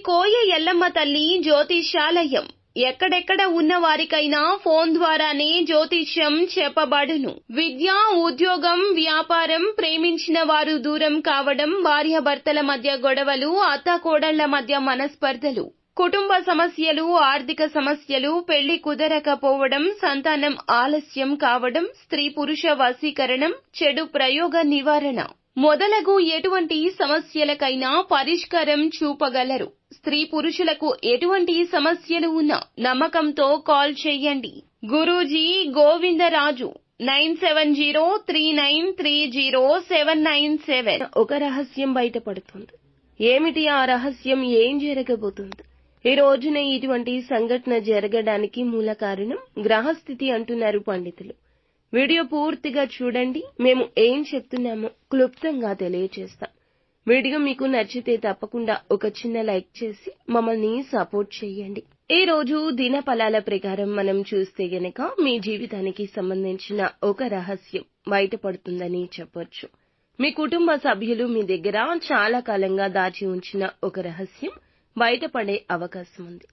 కోయ ఎల్లమ్మ తల్లి జ్యోతిష్యాలయం ఎక్కడెక్కడ ఉన్న వారికైనా ఫోన్ ద్వారానే జ్యోతిష్యం చెప్పబడును. విద్య, ఉద్యోగం, వ్యాపారం, ప్రేమించిన వారు దూరం కావడం, భార్యాభర్తల మధ్య గొడవలు, అత్తాకోడళ్ల మధ్య మనస్పర్ధలు, కుటుంబ సమస్యలు, ఆర్థిక సమస్యలు, పెళ్లి కుదరకపోవడం, సంతానం ఆలస్యం కావడం, స్త్రీ పురుష వశీకరణం, చెడు ప్రయోగ నివారణ మొదలగు ఎటువంటి సమస్యలకైనా పరిష్కారం చూపగలరు. స్త్రీ పురుషులకు ఎటువంటి సమస్యలు ఉన్నా నమ్మకంతో కాల్ చేయండి. గురూజీ గోవిందరాజు 9703930797. ఒక రహస్యం బయటపడుతుంది. ఏమిటి ఆ రహస్యం? ఏం జరగబోతుంది? ఈ రోజున ఇటువంటి సంఘటన జరగడానికి మూల కారణం గ్రహస్థితి అంటున్నారు పండితులు. వీడియో పూర్తిగా చూడండి. మేము ఏం చెప్తున్నామో క్లుప్తంగా తెలియజేస్తాం. వీడియో మీకు నచ్చితే తప్పకుండా ఒక చిన్న లైక్ చేసి మమ్మల్ని సపోర్ట్ చేయండి. ఈ రోజు దిన ఫలాల ప్రకారం మనం చూస్తే గనక మీ జీవితానికి సంబంధించిన ఒక రహస్యం బయటపడుతుందని చెప్పొచ్చు. మీ కుటుంబ సభ్యులు మీ దగ్గర చాలా కాలంగా దాచి ఉంచిన ఒక రహస్యం బయటపడే అవకాశం ఉంది.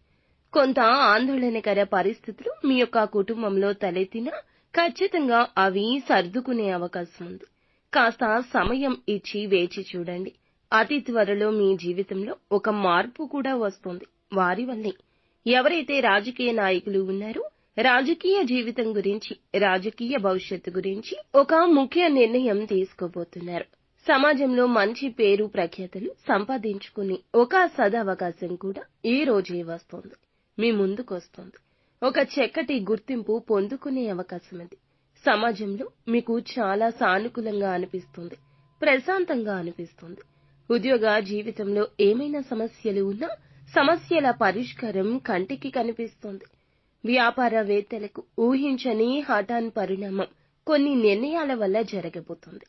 కొంత ఆందోళనకర పరిస్థితులు మీ యొక్క కుటుంబంలో తలెత్తినా ఖచ్చితంగా అవి సర్దుకునే అవకాశం ఉంది. కాస్త సమయం ఇచ్చి వేచి చూడండి. అతి త్వరలో మీ జీవితంలో ఒక మార్పు కూడా వస్తుంది. వారి వల్లే. ఎవరైతే రాజకీయ నాయకులు ఉన్నారో రాజకీయ జీవితం గురించి, రాజకీయ భవిష్యత్తు గురించి ఒక ముఖ్య నిర్ణయం తీసుకోబోతున్నారు. సమాజంలో మంచి పేరు ప్రఖ్యాతులు సంపాదించుకుని ఒక సదవకాశం కూడా ఈ రోజే వస్తోంది. మీ ముందుకొస్తోంది. ఒక చక్కటి గుర్తింపు పొందుకునే అవకాశం అది. సమాజంలో మీకు చాలా సానుకూలంగా అనిపిస్తుంది. ప్రశాంతంగా అనిపిస్తుంది. ఉద్యోగ జీవితంలో ఏమైనా సమస్యలు ఉన్నా సమస్యల పరిష్కారం కంటికి కనిపిస్తోంది. వ్యాపారవేత్తలకు ఊహించని హఠాన్ పరిణామం కొన్ని నిర్ణయాల వల్ల జరగబోతోంది.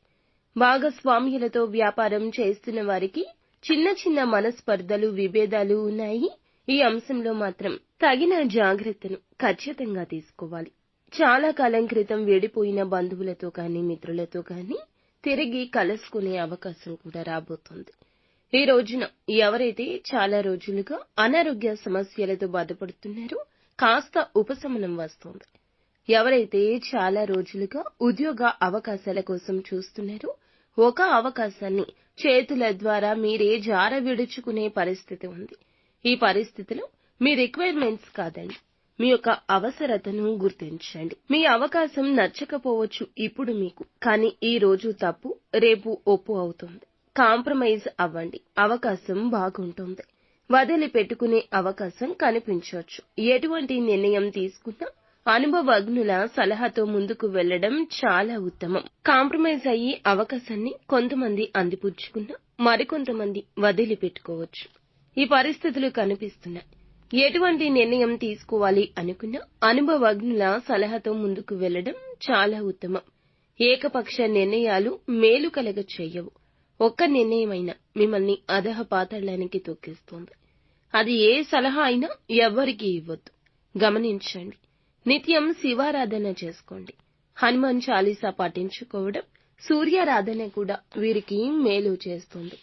భాగస్వామ్యులతో వ్యాపారం చేస్తున్న వారికి చిన్న చిన్న మనస్పర్ధలు, విభేదాలు ఉన్నాయి. ఈ అంశంలో మాత్రం తగిన జాగ్రత్తను ఖచ్చితంగా తీసుకోవాలి. చాలా కాలం క్రితం విడిపోయిన బంధువులతో కానీ, మిత్రులతో కానీ తిరిగి కలుసుకునే అవకాశం కూడా రాబోతోంది. ఈ రోజున ఎవరైతే చాలా రోజులుగా అనారోగ్య సమస్యలతో బాధపడుతున్నారో కాస్త ఉపశమనం వస్తోంది. ఎవరైతే చాలా రోజులుగా ఉద్యోగ అవకాశాల కోసం చూస్తున్నారో ఒక అవకాశాన్ని చేతుల ద్వారా మీరే జార విడుచుకునే పరిస్థితి ఉంది. ఈ పరిస్థితిలో మీ రిక్వైర్మెంట్స్ కాదండి, మీ యొక్క అవసరతను గుర్తించండి. మీ అవకాశం నచ్చకపోవచ్చు ఇప్పుడు మీకు, కానీ ఈ రోజు తప్పు రేపు ఒప్పు అవుతుంది. కాంప్రమైజ్ అవ్వండి. అవకాశం బాగుంటుంది. వదిలిపెట్టుకునే అవకాశం కనిపించవచ్చు. ఎటువంటి నిర్ణయం తీసుకున్నా అనుభవజ్ఞుల సలహాతో ముందుకు వెళ్లడం చాలా ఉత్తమం. కాంప్రమైజ్ అయ్యి అవకాశాన్ని కొంతమంది అందిపుచ్చుకున్నా మరికొంతమంది వదిలిపెట్టుకోవచ్చు. ఈ పరిస్థితులు కనిపిస్తున్నాయి. ఎటువంటి నిర్ణయం తీసుకోవాలి అనుకున్నా అనుభవజ్ఞుల సలహాతో ముందుకు వెళ్లడం చాలా ఉత్తమం. ఏకపక్ష నిర్ణయాలు మేలు కలగ చెయ్యవు. ఒక్క నిర్ణయమైనా మిమ్మల్ని అధఃపాతాళానికి తొక్కిస్తుంది. అది ఏ సలహా అయినా ఎవ్వరికీ ఇవ్వద్దు. గమనించండి. నిత్యం శివారాధన చేసుకోండి. హనుమాన్ చాలీసా పఠించుకోవడం, సూర్యారాధన కూడా వీరికి మేలు చేస్తుంది.